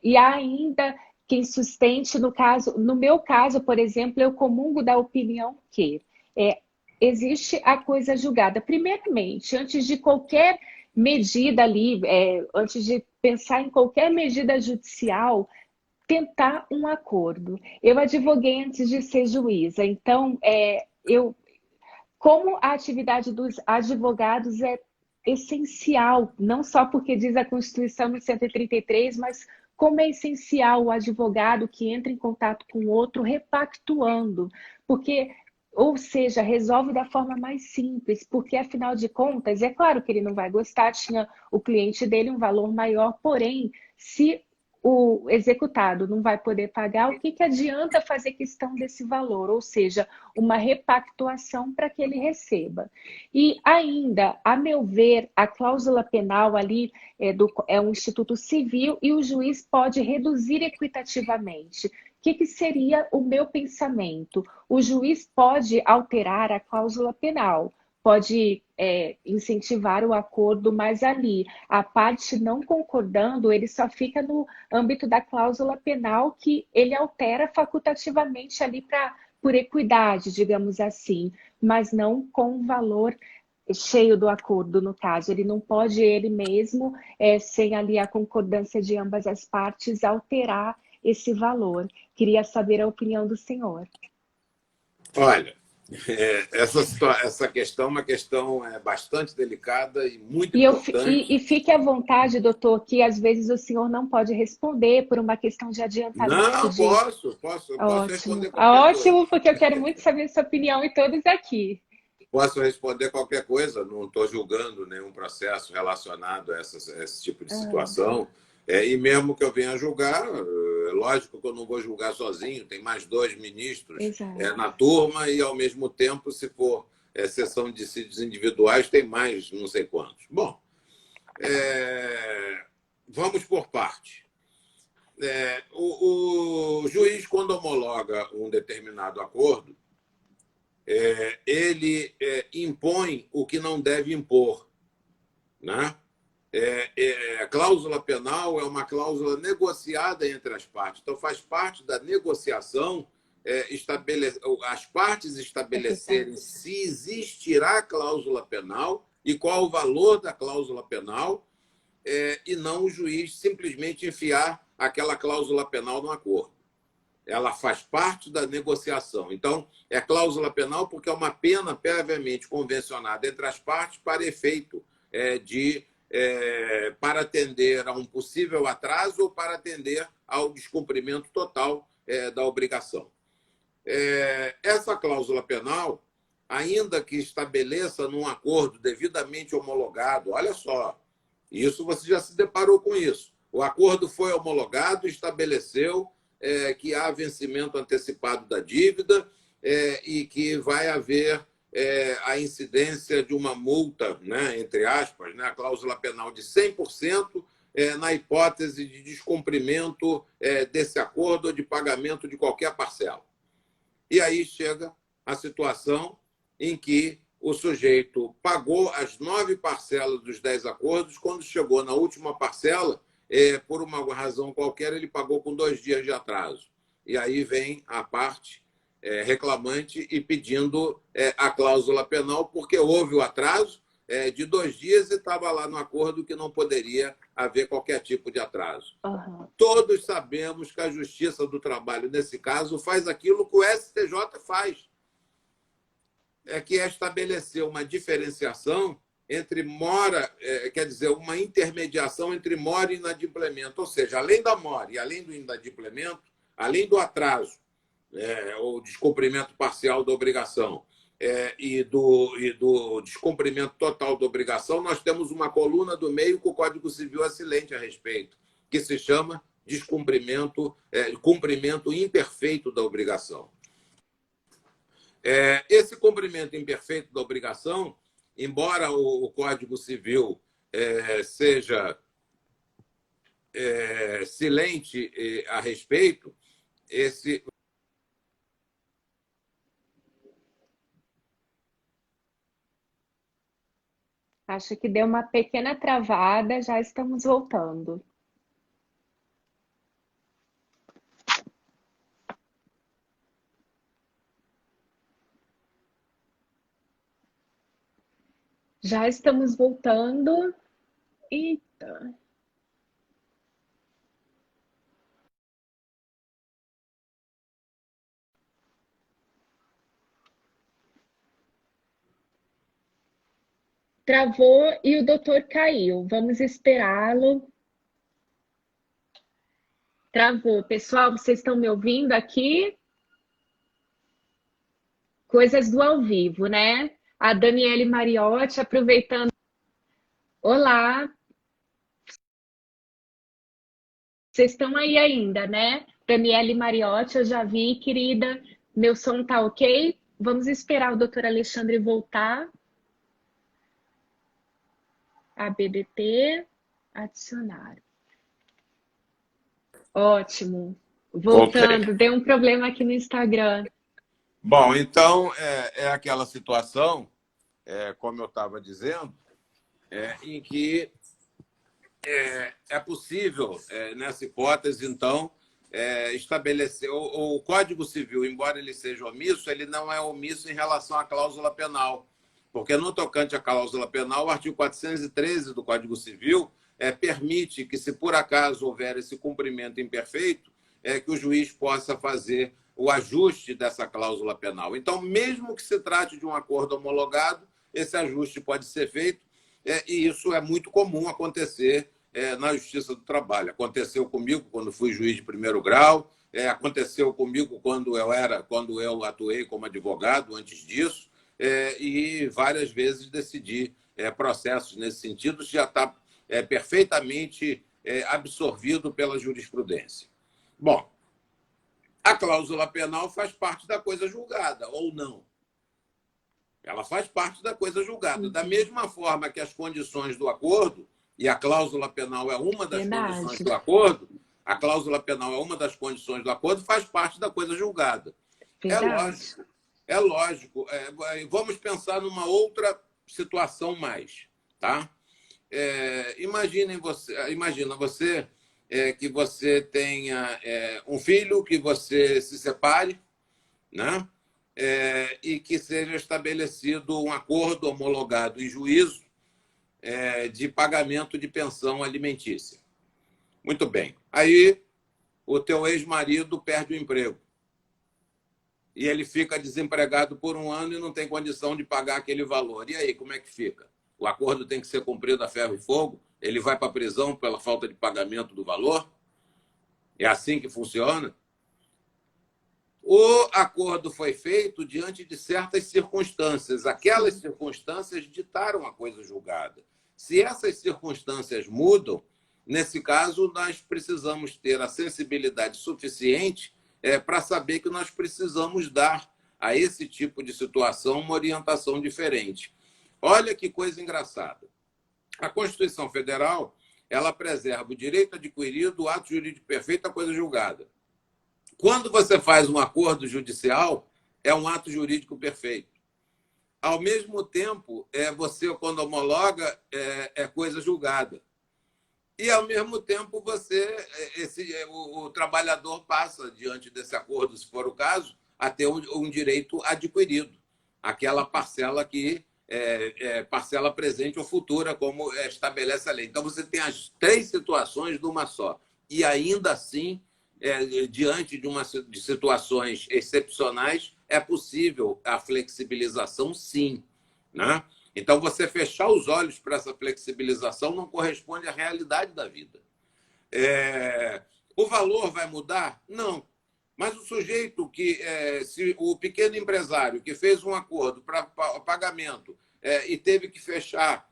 E há ainda quem sustente, no meu caso, por exemplo, eu comungo da opinião que existe a coisa julgada. Primeiramente, antes de qualquer medida ali, antes de pensar em qualquer medida judicial, tentar um acordo. Eu advoguei antes de ser juíza, então como a atividade dos advogados é essencial, não só porque diz a Constituição no 133, mas como é essencial o advogado que entra em contato com o outro repactuando, porque, ou seja, resolve da forma mais simples, porque afinal de contas, é claro que ele não vai gostar, tinha o cliente dele um valor maior, porém, se o executado não vai poder pagar, o que, que adianta fazer questão desse valor? Ou seja, uma repactuação para que ele receba. E ainda, a meu ver, a cláusula penal ali é um instituto civil e o juiz pode reduzir equitativamente. O que, que seria o meu pensamento? O juiz pode alterar a cláusula penal, pode incentivar o acordo, mas ali a parte não concordando, ele só fica no âmbito da cláusula penal que ele altera facultativamente ali por equidade, digamos assim, mas não com o valor cheio do acordo, no caso. Ele não pode ele mesmo, sem ali a concordância de ambas as partes, alterar esse valor. Queria saber a opinião do senhor. Olha, essa questão é uma questão bastante delicada e muito importante. E fique à vontade, doutor, que às vezes o senhor não pode responder por uma questão de adiantamento Não, de... posso Ótimo, responder qualquer coisa. ótimo, porque eu quero muito saber sua opinião em todos aqui. Posso responder qualquer coisa, não estou julgando nenhum processo relacionado a esse tipo de situação. E mesmo que eu venha julgar, é lógico que eu não vou julgar sozinho, tem mais 2 ministros na turma e, ao mesmo tempo, se for sessão de dissídios individuais, tem mais não sei quantos. Bom, vamos por parte. O juiz, quando homologa um determinado acordo, ele impõe o que não deve impor, né? A cláusula penal é uma cláusula negociada entre as partes. Então, faz parte da negociação as partes estabelecerem se existirá cláusula penal e qual o valor da cláusula penal, e não o juiz simplesmente enfiar aquela cláusula penal no acordo. Ela faz parte da negociação. Então, é cláusula penal porque é uma pena previamente convencionada entre as partes para efeito para atender a um possível atraso ou para atender ao descumprimento total da obrigação. Essa cláusula penal, ainda que estabeleça num acordo devidamente homologado, olha só, isso você já se deparou com isso. O acordo foi homologado, estabeleceu que há vencimento antecipado da dívida e que vai haver a incidência de uma multa, né, entre aspas, né, a cláusula penal de 100%, na hipótese de descumprimento desse acordo ou de pagamento de qualquer parcela. E aí chega a situação em que o sujeito pagou as 9 parcelas dos 10 acordos, quando chegou na última parcela, por uma razão qualquer, ele pagou com 2 dias de atraso. E aí vem a parte reclamante e pedindo a cláusula penal, porque houve o atraso de 2 dias e estava lá no acordo que não poderia haver qualquer tipo de atraso. Todos sabemos que a Justiça do Trabalho, nesse caso, faz aquilo que o STJ faz, que é estabelecer uma diferenciação entre mora, quer dizer, uma intermediação entre mora e inadimplemento. Ou seja, além da mora e além do inadimplemento, além do atraso, ou descumprimento parcial da obrigação, e do descumprimento total da obrigação, nós temos uma coluna do meio que o Código Civil é silente a respeito, que se chama cumprimento imperfeito da obrigação. Esse cumprimento imperfeito da obrigação, embora o Código Civil seja silente a respeito, Acho que deu uma pequena travada, já estamos voltando. Já estamos voltando. Eita. Travou e o doutor caiu. Vamos esperá-lo. Travou. Pessoal, vocês estão me ouvindo aqui? Coisas do ao vivo, né? A Daniele Mariotti aproveitando. Olá. Vocês estão aí ainda, né? Daniele Mariotti, eu já vi, querida. Meu som tá ok? Vamos esperar o doutor Alexandre voltar. A BDT, adicionar. Ótimo. Voltando, Voltei. deu um problema aqui no Instagram. Bom, então, é aquela situação, como eu estava dizendo, em que é possível, nessa hipótese, então, estabelecer... O Código Civil, embora ele seja omisso, ele não é omisso em relação à cláusula penal. Porque, no tocante à cláusula penal, o artigo 413 do Código Civil permite que, se por acaso houver esse cumprimento imperfeito, que o juiz possa fazer o ajuste dessa cláusula penal. Então, mesmo que se trate de um acordo homologado, esse ajuste pode ser feito, e isso é muito comum acontecer na Justiça do Trabalho. Aconteceu comigo quando fui juiz de primeiro grau, aconteceu comigo quando eu atuei como advogado antes disso, e várias vezes decidi processos nesse sentido, já está perfeitamente absorvido pela jurisprudência. Bom, a cláusula penal faz parte da coisa julgada, ou não? Ela faz parte da coisa julgada. Da mesma forma que as condições do acordo, e a cláusula penal é uma das condições do acordo, a cláusula penal é uma das condições do acordo, faz parte da coisa julgada. Verdade. É lógico. Vamos pensar numa outra situação mais, tá? Imagina você que você tenha um filho, que você se separe, né? E que seja estabelecido um acordo homologado em juízo de pagamento de pensão alimentícia. Muito bem. Aí o teu ex-marido perde o emprego. E ele fica desempregado por 1 ano e não tem condição de pagar aquele valor. E aí, como é que fica? O acordo tem que ser cumprido a ferro e fogo? Ele vai para a prisão pela falta de pagamento do valor? É assim que funciona? O acordo foi feito diante de certas circunstâncias. Aquelas circunstâncias ditaram a coisa julgada. Se essas circunstâncias mudam, nesse caso, nós precisamos ter a sensibilidade suficiente para saber que nós precisamos dar a esse tipo de situação uma orientação diferente. Olha que coisa engraçada. A Constituição Federal, ela preserva o direito adquirido, o ato jurídico perfeito, a coisa julgada. Quando você faz um acordo judicial, é um ato jurídico perfeito. Ao mesmo tempo, você, quando homologa, é coisa julgada. E, ao mesmo tempo, o trabalhador passa, diante desse acordo, se for o caso, a ter um direito adquirido. Aquela parcela que parcela presente ou futura, como estabelece a lei. Então, você tem as 3 situações numa só. E, ainda assim, diante de situações excepcionais, é possível a flexibilização, sim, né? Então, você fechar os olhos para essa flexibilização não corresponde à realidade da vida. O valor vai mudar? Não. Mas o sujeito se o pequeno empresário que fez um acordo para pagamento e teve que fechar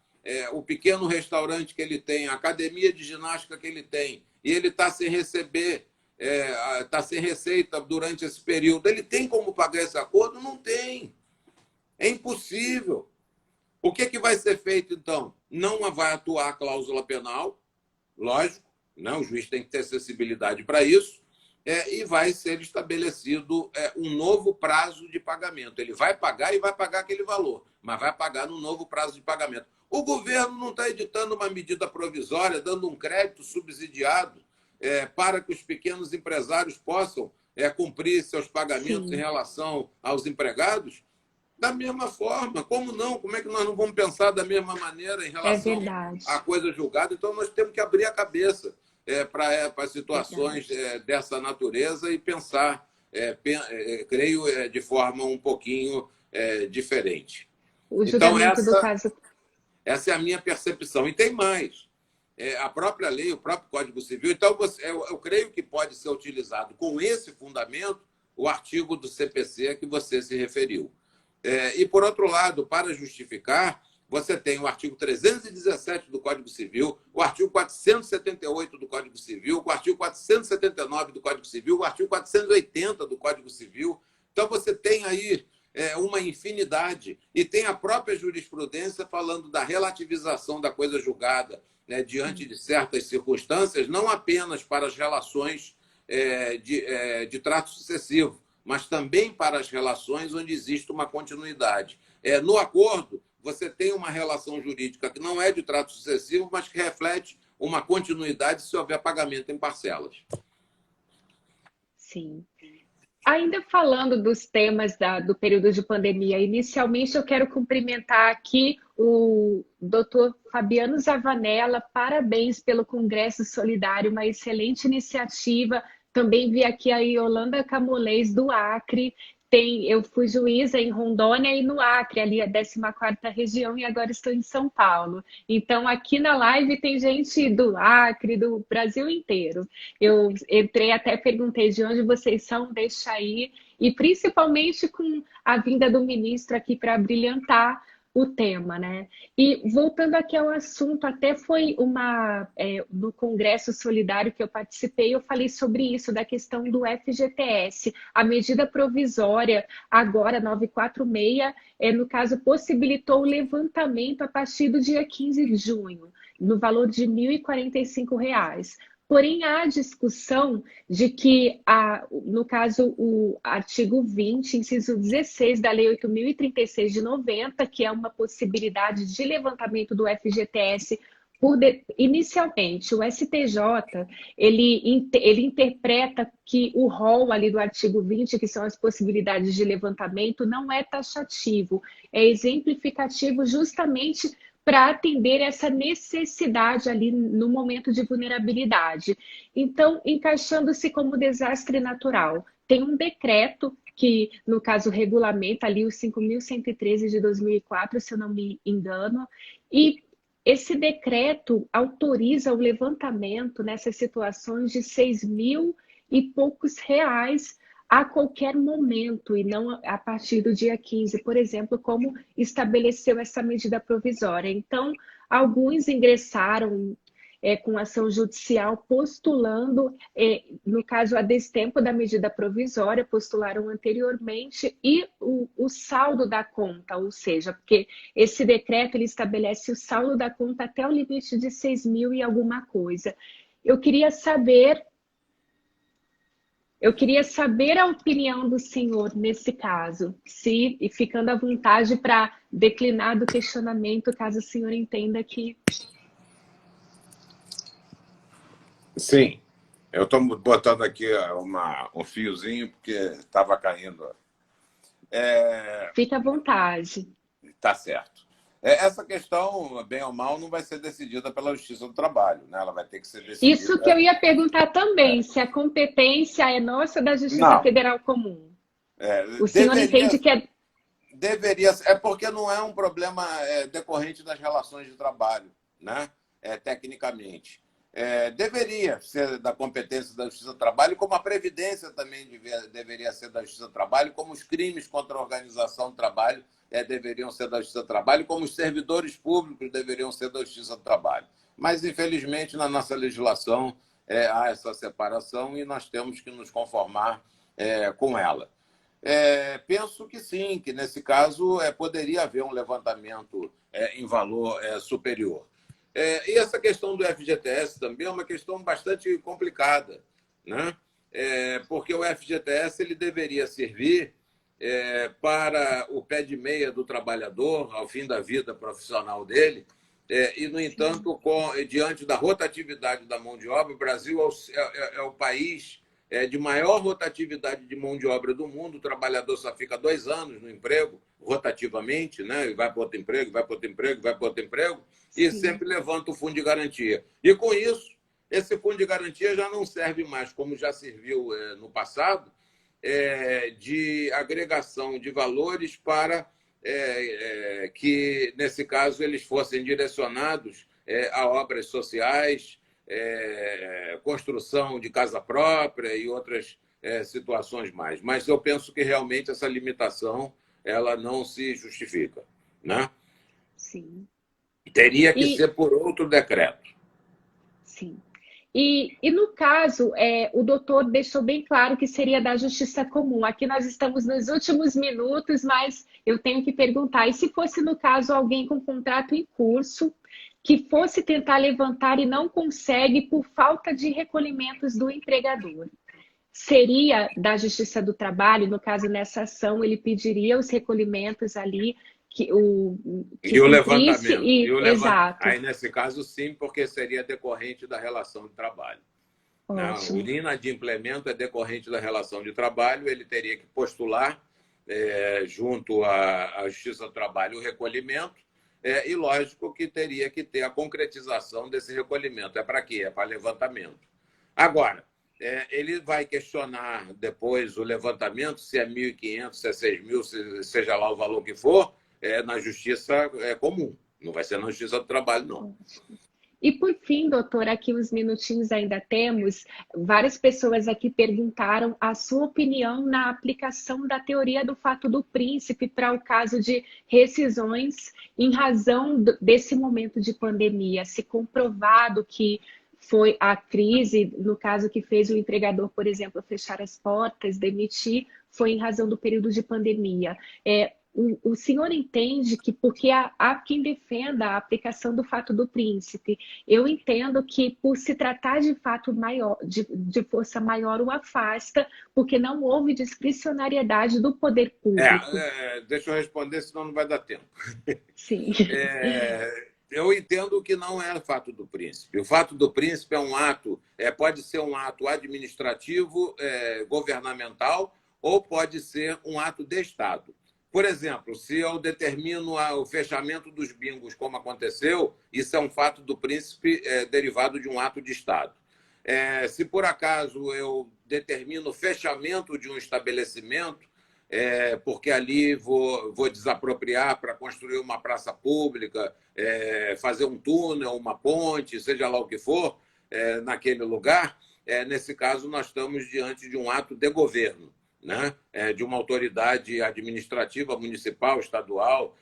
o pequeno restaurante que ele tem, a academia de ginástica que ele tem, e ele está sem receber, está sem receita durante esse período, ele tem como pagar esse acordo? Não tem. É impossível. O que vai ser feito, então? Não vai atuar a cláusula penal, lógico, né? O juiz tem que ter acessibilidade para isso, e vai ser estabelecido um novo prazo de pagamento. Ele vai pagar e vai pagar aquele valor, mas vai pagar no novo prazo de pagamento. O governo não está editando uma medida provisória, dando um crédito subsidiado para que os pequenos empresários possam cumprir seus pagamentos, sim, em relação aos empregados? Da mesma forma, como não? Como é que nós não vamos pensar da mesma maneira em É relação verdade, à coisa julgada? Então, nós temos que abrir a cabeça para situações verdade. dessa natureza e pensar, creio, de forma um pouquinho diferente. O Então, julgamento do caso. essa é a minha percepção. E tem mais. A própria lei, o próprio Código Civil. Então, eu creio que pode ser utilizado com esse fundamento o artigo do CPC a que você se referiu. E, por outro lado, para justificar, você tem o artigo 317 do Código Civil, o artigo 478 do Código Civil, o artigo 479 do Código Civil, o artigo 480 do Código Civil. Então, você tem aí uma infinidade. E tem a própria jurisprudência falando da relativização da coisa julgada, né, diante de certas circunstâncias, não apenas para as relações de trato sucessivo, mas também para as relações onde existe uma continuidade. No acordo, você tem uma relação jurídica que não é de trato sucessivo, mas que reflete uma continuidade se houver pagamento em parcelas. Sim. Ainda falando dos temas do período de pandemia, inicialmente eu quero cumprimentar aqui o Dr. Fabiano Zavanella, parabéns pelo Congresso Solidário, uma excelente iniciativa. Também vi aqui a Yolanda Camolês, do Acre. Eu fui juíza em Rondônia e no Acre, ali a 14ª região, e agora estou em São Paulo. Então, aqui na live tem gente do Acre, do Brasil inteiro. Eu entrei, até perguntei de onde vocês são, deixa aí. E principalmente com a vinda do ministro aqui para brilhantar o tema, né? E voltando aqui ao assunto, até foi no Congresso Solidário que eu participei, eu falei sobre isso, da questão do FGTS. A medida provisória, agora 946, no caso, possibilitou o levantamento a partir do dia 15 de junho, no valor de R$ 1.045. Porém, há discussão de que, no caso, o artigo 20, inciso 16 da Lei 8.036 de 90, que é uma possibilidade de levantamento do FGTS, inicialmente, o STJ, ele interpreta que o rol ali do artigo 20, que são as possibilidades de levantamento, não é taxativo, é exemplificativo justamente para atender essa necessidade ali no momento de vulnerabilidade. Então, encaixando-se como desastre natural. Tem um decreto que, no caso, regulamenta ali o 5.113 de 2004, se eu não me engano, e esse decreto autoriza o levantamento nessas situações de 6 mil e poucos reais a qualquer momento, e não a partir do dia 15, por exemplo, como estabeleceu essa medida provisória. Então, alguns ingressaram com ação judicial postulando, no caso, a destempo da medida provisória, postularam anteriormente, e o saldo da conta, ou seja, porque esse decreto ele estabelece o saldo da conta até o limite de 6 mil e alguma coisa. Eu queria saber a opinião do senhor nesse caso, e ficando à vontade para declinar do questionamento, caso o senhor entenda que... Sim, eu estou botando aqui um fiozinho, porque estava caindo. Fique à vontade. Está certo. Essa questão, bem ou mal, não vai ser decidida pela Justiça do Trabalho, né? Ela vai ter que ser decidida... Isso que eu ia perguntar também, se a competência é nossa ou da Justiça Não. Federal Comum. O senhor entende que é... Deveria, porque não é um problema decorrente das relações de trabalho, né? Tecnicamente. Deveria ser da competência da Justiça do Trabalho, como a Previdência também deveria ser da Justiça do Trabalho, como os crimes contra a organização do trabalho deveriam ser da Justiça do Trabalho, como os servidores públicos deveriam ser da Justiça do Trabalho. Mas, infelizmente, na nossa legislação há essa separação e nós temos que nos conformar com ela. Penso que sim, que nesse caso poderia haver um levantamento em valor superior. E essa questão do FGTS também é uma questão bastante complicada, né? Porque o FGTS ele deveria servir para o pé de meia do trabalhador ao fim da vida profissional dele, e, no entanto, diante da rotatividade da mão de obra, o Brasil é o país de maior rotatividade de mão de obra do mundo. O trabalhador só fica 2 anos no emprego, rotativamente, né? E vai para outro emprego, vai para outro emprego, vai para outro emprego, e sempre levanta o fundo de garantia. E com isso, esse fundo de garantia já não serve mais, como já serviu no passado, de agregação de valores para que, nesse caso, eles fossem direcionados a obras sociais, construção de casa própria e outras situações mais. Mas eu penso que realmente essa limitação ela não se justifica, né? Sim. Teria que ser por outro decreto. Sim. E no caso, o doutor deixou bem claro que seria da Justiça Comum. Aqui nós estamos nos últimos minutos, mas eu tenho que perguntar. E se fosse, no caso, alguém com contrato em curso, que fosse tentar levantar e não consegue por falta de recolhimentos do empregador? Seria da Justiça do Trabalho, no caso, nessa ação, ele pediria os recolhimentos ali, que o levantamento. Exato. Aí, nesse caso, sim, porque seria decorrente da relação de trabalho. Ótimo. O inadimplemento é decorrente da relação de trabalho, ele teria que postular junto à Justiça do Trabalho o recolhimento, e lógico que teria que ter a concretização desse recolhimento. É para quê? É para levantamento. Agora, ele vai questionar depois o levantamento, se é 1.500, se é 6.000, seja lá o valor que for, na Justiça Comum. Não vai ser na Justiça do Trabalho, não. E por fim, doutor, aqui uns minutinhos ainda temos, várias pessoas aqui perguntaram a sua opinião na aplicação da teoria do fato do príncipe para o caso de rescisões em razão desse momento de pandemia. Se comprovado que foi a crise, no caso que fez o empregador, por exemplo, fechar as portas, demitir, foi em razão do período de pandemia. O senhor entende que, porque há quem defenda a aplicação do fato do príncipe, eu entendo que, por se tratar de fato maior, de força maior, o afasta, porque não houve discricionariedade do poder público. Deixa eu responder, senão não vai dar tempo. Sim. Eu entendo que não é o fato do príncipe. O fato do príncipe é um ato, pode ser um ato administrativo, governamental, ou pode ser um ato de Estado. Por exemplo, se eu determino o fechamento dos bingos, como aconteceu, isso é um fato do príncipe derivado de um ato de Estado. Se por acaso eu determino o fechamento de um estabelecimento, porque ali vou desapropriar para construir uma praça pública, fazer um túnel, uma ponte, seja lá o que for, naquele lugar, nesse caso nós estamos diante de um ato de governo, né? De uma autoridade administrativa, municipal, estadual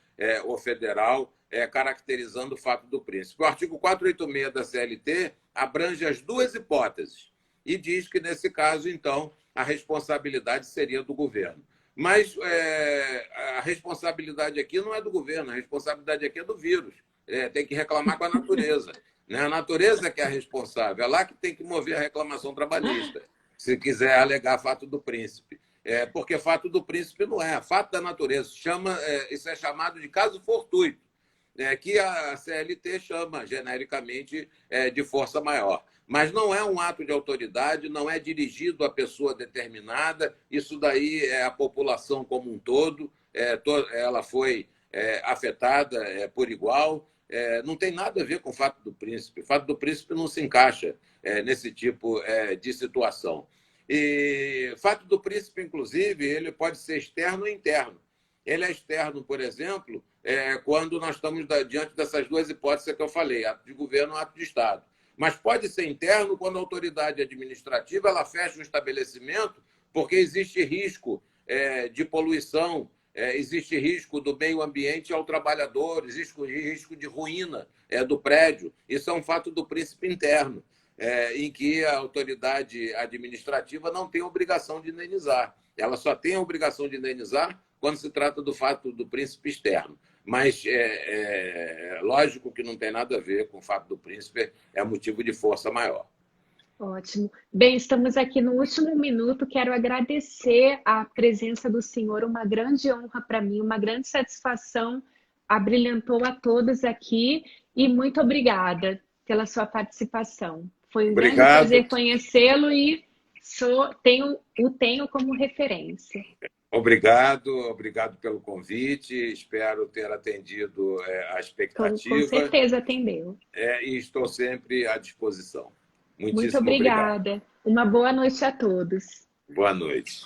ou federal, caracterizando o fato do príncipe. O artigo 486 da CLT abrange as duas hipóteses e diz que, nesse caso, então, a responsabilidade seria do governo. Mas a responsabilidade aqui não é do governo, a responsabilidade aqui é do vírus. Tem que reclamar com a natureza. Né? A natureza que é a responsável, é lá que tem que mover a reclamação trabalhista, se quiser alegar fato do príncipe. Porque fato do príncipe não é fato da natureza. Isso é chamado de caso fortuito, que a CLT chama genericamente de força maior. Mas não é um ato de autoridade, não é dirigido a pessoa determinada. Isso daí é a população como um todo, ela foi afetada por igual. Não tem nada a ver com o fato do príncipe. O fato do príncipe não se encaixa nesse tipo de situação. E o fato do príncipe, inclusive, ele pode ser externo ou interno. Ele é externo, por exemplo, quando nós estamos diante dessas duas hipóteses que eu falei, ato de governo e ato de Estado. Mas pode ser interno quando a autoridade administrativa ela fecha um estabelecimento porque existe risco de poluição, existe risco do meio ambiente ao trabalhador, existe risco de ruína do prédio. Isso é um fato do príncipe interno, em que a autoridade administrativa não tem obrigação de indenizar. Ela só tem a obrigação de indenizar quando se trata do fato do príncipe externo. Mas lógico que não tem nada a ver com o fato do príncipe, é motivo de força maior. Ótimo. Bem, estamos aqui no último minuto. Quero agradecer a presença do senhor, uma grande honra para mim, uma grande satisfação. Abrilhantou a todos aqui e muito obrigada pela sua participação. Foi um grande prazer conhecê-lo e tenho como referência. Obrigado pelo convite. Espero ter atendido a expectativa. Com certeza atendeu. E estou sempre à disposição. Muito Muitíssimo obrigado. obrigada. Uma boa noite a todos. Boa noite.